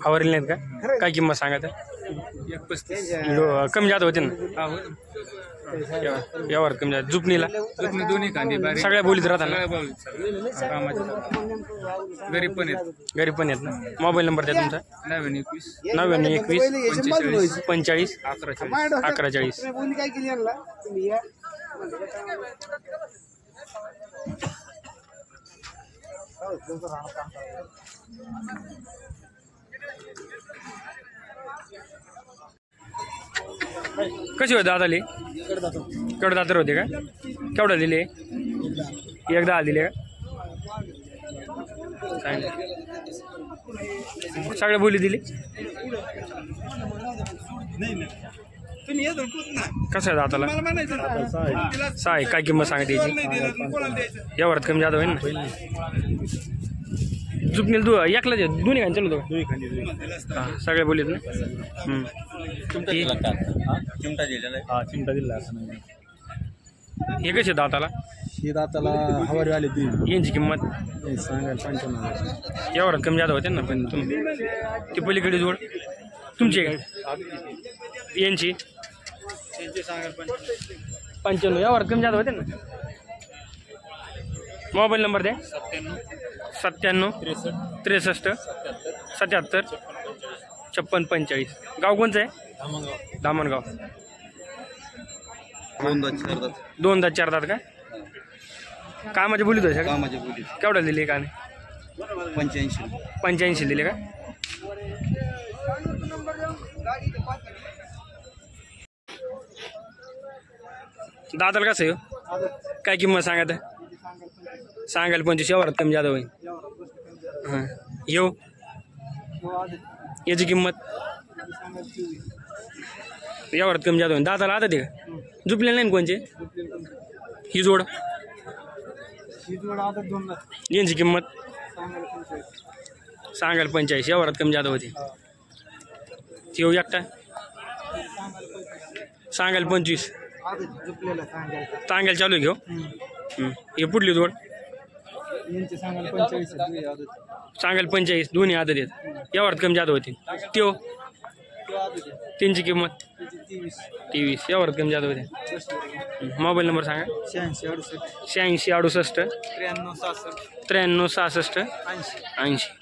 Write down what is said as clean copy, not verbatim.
आवरले नाहीत का? काय किंमत सांगत आहे? 1.35 कमी जात होते ना यावर कमी जात जुपणीला दोन्ही कांदे सगळ्या बोलीत राहतात ना गरीब पण आहेत. गरीब पण आहेत ना. मोबाईल नंबर द्या तुमचा 9921 45 1140. कशी होते दादाले? कडदातर होते का? केवढा दिले? एकदा दिले का? सगळ्या बोली दिली. कसं आहे दाताला? 6. काय किंमत सांगते याची? यावरात कमी जादा होईल ना. जुपनील तू एकलाच दोन्ही खान चालू हां सगळ्या बोलीत ना. चिमटा दिला हे कसे दाताला? ही दाताला हवारी आली ती यांची किंमत सांगायला 95. यावरात कमी जादा होते ना. पण तुम्ही ती पलीकडे जोड तुमची काय यांची 95 यावरात कमी जादा होते ना. मोबाईल नंबर द्या 97 63 77 56 45. गाव कोणचं आहे? दामणगाव. 2 दात 4 दात का? कामाची बोलीत होते का? केवढा दिली का? 85 दिले का? दादाला कसं आहे? काय किंमत सांगत? सांगायला 25 यावरात कमी जादा होईल. हां येऊ याची किंमत यावरात कमी जादा होईल. दादाला आता ते का झुपले नाही कोणचे? ही जोड यांची किंमत सांगायला 85 यावरात कमी जादा होते. येऊ एकटा सांगायला 25 सांगायला चालू घेऊ. हे पुढली जोड सांगायला 45 दोन्ही आदत आहेत. यावरात कमी जादा होते. त्यो त्यांची किंमत 23 यावरात कमी जादा होते. मोबाईल नंबर सांगा 86 68 93 66 80.